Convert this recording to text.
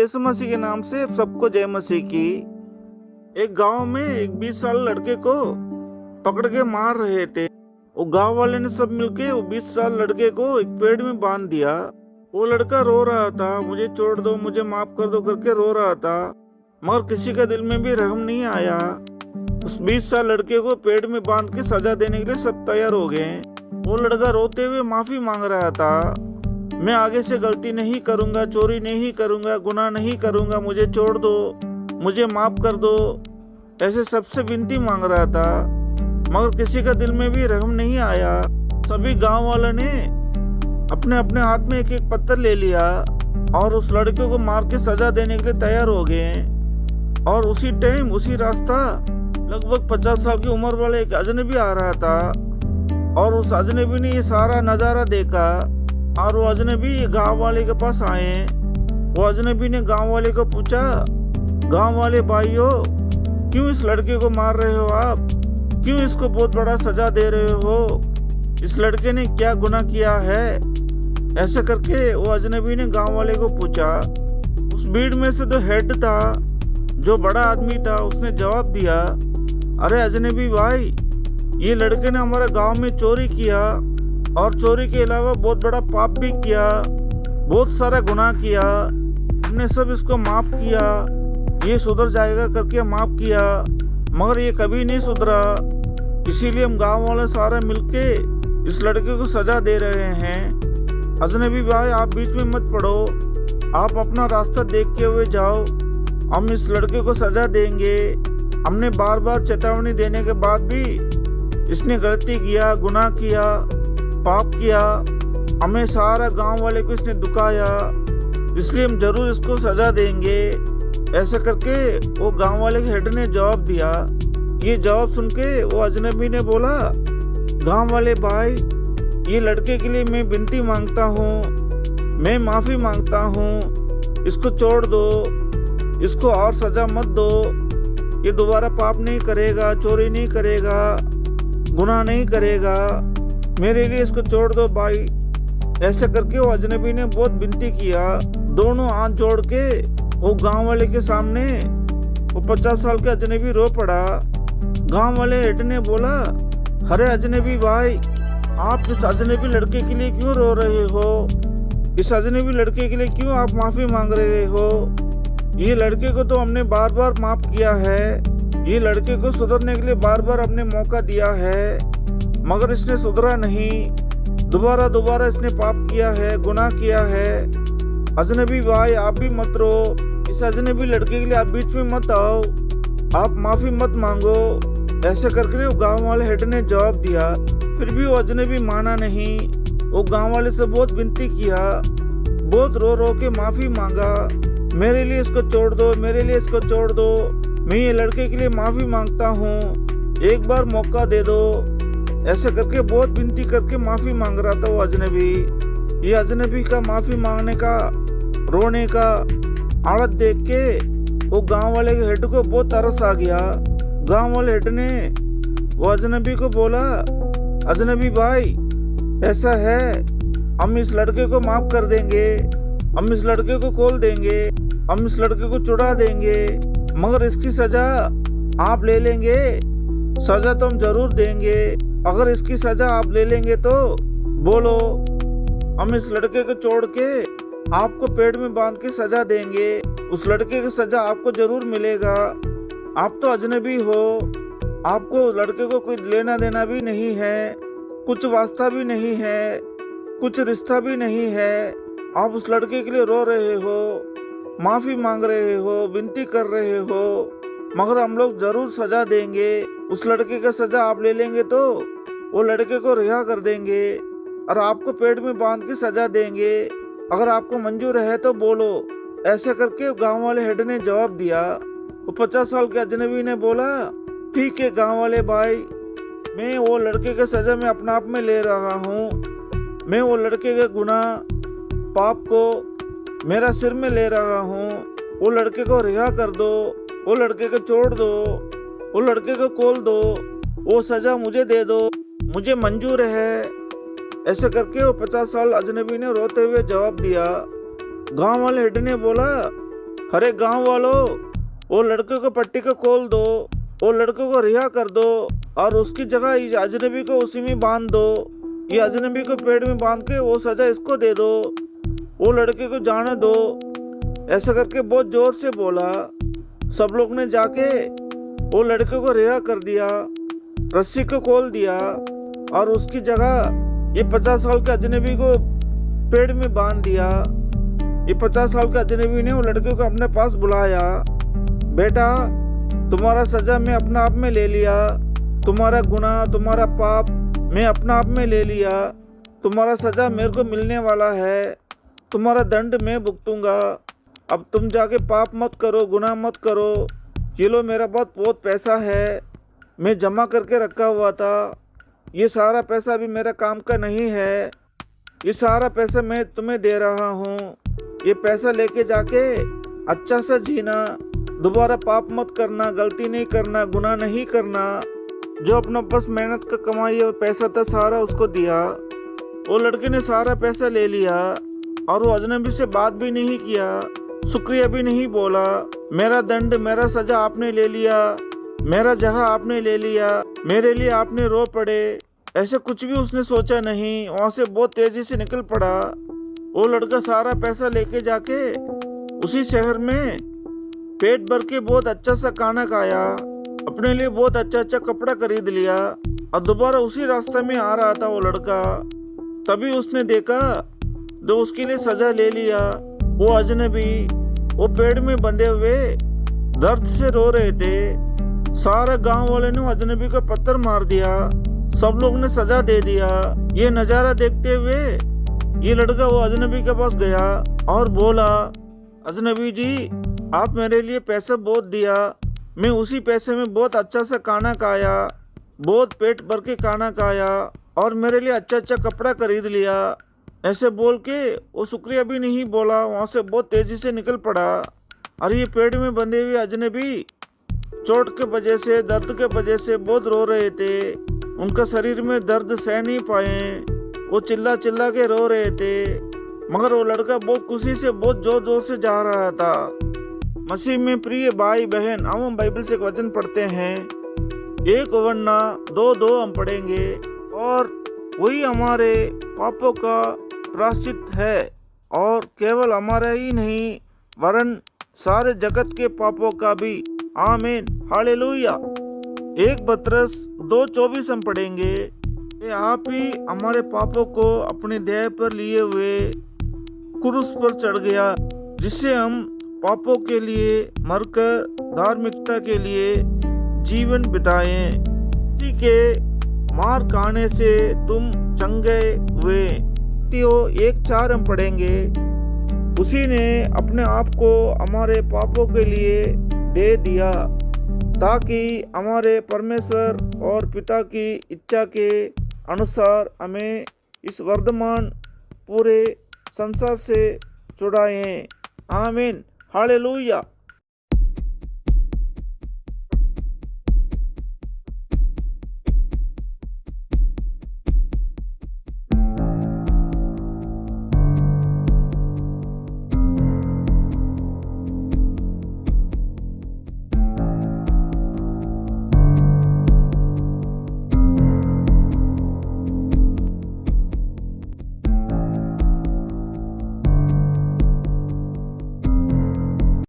यीशु मसीह के नाम से सबको जय मसीह की। एक गांव में एक 20 साल लड़के को पकड़ के मार रहे थे। वो गांव वाले ने सब मिलके वो 20 साल लड़के को एक पेड़ में बांध दिया। वो लड़का रो रहा था, मुझे छोड़ दो, मुझे माफ कर दो करके रो रहा था, मगर किसी का दिल में भी रहम नहीं आया। उस 20 साल लड़के को पेड़ में बांध के सजा देने के लिए सब तैयार हो गए। वो लड़का रोते हुए माफी मांग रहा था, मैं आगे से गलती नहीं करूंगा, चोरी नहीं करूंगा, गुनाह नहीं करूंगा, मुझे छोड़ दो, मुझे माफ कर दो, ऐसे सबसे विनती मांग रहा था, मगर किसी का दिल में भी रहम नहीं आया। सभी गांव वालों ने अपने अपने हाथ में एक एक पत्थर ले लिया और उस लड़के को मार के सजा देने के लिए तैयार हो गए। और उसी टाइम उसी रास्ता लगभग 50 साल की उम्र वाले एक अजनबी आ रहा था। और उस अजनबी ने ये सारा नज़ारा देखा और वो अजनबी गांव वाले के पास आए। वो अजनबी ने गांव वाले को पूछा, गांव वाले भाइयों, क्यों इस लड़के को मार रहे हो आप? क्यों इसको बहुत बड़ा सजा दे रहे हो? इस लड़के ने क्या गुनाह किया है? ऐसे करके वो अजनबी ने गांव वाले को पूछा। उस भीड़ में से जो हेड था, जो बड़ा आदमी था, उसने जवाब दिया, अरे अजनबी भाई, ये लड़के ने हमारे गांव में चोरी किया और चोरी के अलावा बहुत बड़ा पाप भी किया, बहुत सारा गुनाह किया। हमने सब इसको माफ किया, ये सुधर जाएगा करके माफ किया, मगर ये कभी नहीं सुधरा। इसीलिए हम गांव वाले सारे मिलके इस लड़के को सजा दे रहे हैं। अजनबी भाई, आप बीच में मत पड़ो, आप अपना रास्ता देखते हुए जाओ, हम इस लड़के को सजा देंगे। हमने बार बार चेतावनी देने के बाद भी इसने गलती किया, गुनाह किया, पाप किया, हमें सारा गांव वाले को इसने दुखाया, इसलिए हम जरूर इसको सजा देंगे। ऐसे करके वो गांव वाले के हेड ने जवाब दिया। ये जवाब सुन के वो अजनबी ने बोला, गांव वाले भाई, ये लड़के के लिए मैं विनती मांगता हूँ, मैं माफ़ी मांगता हूँ, इसको छोड़ दो, इसको और सजा मत दो, ये दोबारा पाप नहीं करेगा, चोरी नहीं करेगा, गुनाह नहीं करेगा, मेरे लिए इसको छोड़ दो भाई। ऐसे करके वो अजनबी ने बहुत विनती किया। दोनों हाथ जोड़ के वो गांव वाले के सामने वो 50 साल के अजनबी रो पड़ा। गांव वाले हेड ने बोला, अरे अजनबी भाई, आप इस अजनबी लड़के के लिए क्यों रो रहे हो? इस अजनबी लड़के के लिए क्यों आप माफी मांग रहे हो? ये लड़के को तो हमने बार बार माफ किया है, ये लड़के को सुधरने के लिए बार बार हमने मौका दिया है, मगर इसने सुधरा नहीं, दोबारा दोबारा इसने पाप किया है, गुनाह किया है। अजनबी भाई, आप भी मत रो, इस अजनबी लड़के के लिए आप बीच में मत आओ, आप माफी मत मांगो। ऐसे करके वो गांव वाले हेड ने जवाब दिया। फिर भी वो अजनबी माना नहीं। वो गांव वाले से बहुत विनती किया, बहुत रो रो के माफी मांगा, मेरे लिए इसको छोड़ दो, मेरे लिए इसको छोड़ दो, मैं ये लड़के के लिए माफी मांगता हूँ, एक बार मौका दे दो। ऐसे करके बहुत विनती करके माफी मांग रहा था वो अजनबी। ये अजनबी का माफी मांगने का, रोने का हालत देख के वो गांव वाले के हेड को बहुत तरस आ गया। गांव वाले हेड ने वो अजनबी को बोला, अजनबी भाई, ऐसा है, हम इस लड़के को माफ कर देंगे, हम इस लड़के को खोल देंगे, हम इस लड़के को छुड़ा देंगे, मगर इसकी सजा आप ले लेंगे। सजा तो हम जरूर देंगे, अगर इसकी सजा आप ले लेंगे तो बोलो, हम इस लड़के को छोड़ के आपको पेड़ में बांध के सजा देंगे। उस लड़के की सजा आपको जरूर मिलेगा। आप तो अजनबी हो, आपको लड़के को कोई लेना देना भी नहीं है, कुछ वास्ता भी नहीं है, कुछ रिश्ता भी नहीं है। आप उस लड़के के लिए रो रहे हो, माफी मांग रहे हो, विनती कर रहे हो, मगर हम लोग जरूर सजा देंगे। उस लड़के का सजा आप ले लेंगे तो वो लड़के को रिहा कर देंगे और आपको पेड़ में बांध के सजा देंगे। अगर आपको मंजूर है तो बोलो। ऐसा करके गांव वाले हेड ने जवाब दिया। वो 50 साल के अजनबी ने बोला, ठीक है गांव वाले भाई, मैं वो लड़के का सजा मैं अपने आप में ले रहा हूँ, मैं वो लड़के के गुनाह पाप को मेरा सिर में ले रहा हूँ। वो लड़के को रिहा कर दो, वो लड़के को छोड़ दो, वो लड़के को खोल दो, वो सजा मुझे दे दो, मुझे मंजूर है। ऐसे करके वो 50 साल अजनबी ने रोते हुए जवाब दिया। गांव वाले हेड ने बोला, अरे गांव वालों, वो लड़के को पट्टी को खोल दो, वो लड़के को रिहा कर दो और उसकी जगह इस अजनबी को उसी में बांध दो। ये अजनबी को पेड़ में बांध के वो सजा इसको दे दो, वो लड़के को जाने दो। ऐसा करके बहुत जोर से बोला। सब लोग ने जाके वो लड़के को रिहा कर दिया, रस्सी को खोल दिया और उसकी जगह ये 50 साल के अजनबी को पेड़ में बांध दिया। ये 50 साल के अजनबी ने वो लड़के को अपने पास बुलाया। बेटा, तुम्हारा सजा मैं अपना आप में ले लिया, तुम्हारा गुनाह तुम्हारा पाप मैं अपना आप में ले लिया, तुम्हारा सजा मेरे को मिलने वाला है, तुम्हारा दंड मैं भुगतूंगा। अब तुम जाके पाप मत करो, गुनाह मत करो। ये लो, मेरा बहुत पैसा है, मैं जमा करके रखा हुआ था। ये सारा पैसा अभी मेरा काम का नहीं है, ये सारा पैसा मैं तुम्हें दे रहा हूँ। ये पैसा लेके जाके अच्छा सा जीना, दोबारा पाप मत करना, गलती नहीं करना, गुनाह नहीं करना। जो अपना बस मेहनत का कमाई पैसा था सारा उसको दिया। वो लड़के ने सारा पैसा ले लिया और वो अजनबी से बात भी नहीं किया, शुक्रिया भी नहीं बोला। मेरा दंड, मेरा सजा आपने ले लिया, मेरा जगह आपने ले लिया, मेरे लिए आपने रो पड़े, ऐसा कुछ भी उसने सोचा नहीं। वहाँ से बहुत तेजी से निकल पड़ा। वो लड़का सारा पैसा लेके जाके उसी शहर में पेट भर के बहुत अच्छा सा खाना खाया, अपने लिए बहुत अच्छा कपड़ा खरीद लिया और दोबारा उसी रास्ते में आ रहा था वो लड़का। तभी उसने देखा जो उसके लिए सजा ले लिया वो अजनबी, वो पेड़ में बंधे हुए दर्द से रो रहे थे। सारे गांव वाले ने अजनबी को पत्थर मार दिया, सब लोग ने सजा दे दिया। ये नज़ारा देखते हुए ये लड़का वो अजनबी के पास गया और बोला, अजनबी जी, आप मेरे लिए पैसा बहुत दिया, मैं उसी पैसे में बहुत अच्छा सा खाना खाया, बहुत पेट भर के खाना खाया और मेरे लिए अच्छा कपड़ा खरीद लिया। ऐसे बोल के वो शुक्रिया भी नहीं बोला, वहाँ से बहुत तेज़ी से निकल पड़ा। और ये पेड़ में बंधे हुए अजनबी चोट के वजह से, दर्द के वजह से बहुत रो रहे थे। उनका शरीर में दर्द सह नहीं पाए, वो चिल्ला चिल्ला के रो रहे थे। मगर वो लड़का बहुत खुशी से, बहुत जोर जोर से जा रहा था। मसीह में प्रिय भाई बहन, हम बाइबल से एक वचन पढ़ते हैं, एक वरना दो हम पढ़ेंगे, और वही हमारे पापों का प्रायश्चित है, और केवल हमारा ही नहीं वरन सारे जगत के पापों का भी। आमीन, हालेलुया। 1 पतरस 2:24 हम पढ़ेंगे, आप ही हमारे पापों को अपने देह पर लिए हुए क्रूस पर चढ़ गया, जिससे हम पापों के लिए मरकर धार्मिकता के लिए जीवन बिताएं। उसी के मार खाने से तुम चंगे हुए। 1:4 हम पढ़ेंगे, उसी ने अपने आप को हमारे पापों के लिए दे दिया, ताकि हमारे परमेश्वर और पिता की इच्छा के अनुसार हमें इस वर्तमान पूरे संसार से छुड़ाएं। आमीन, हालेलुया।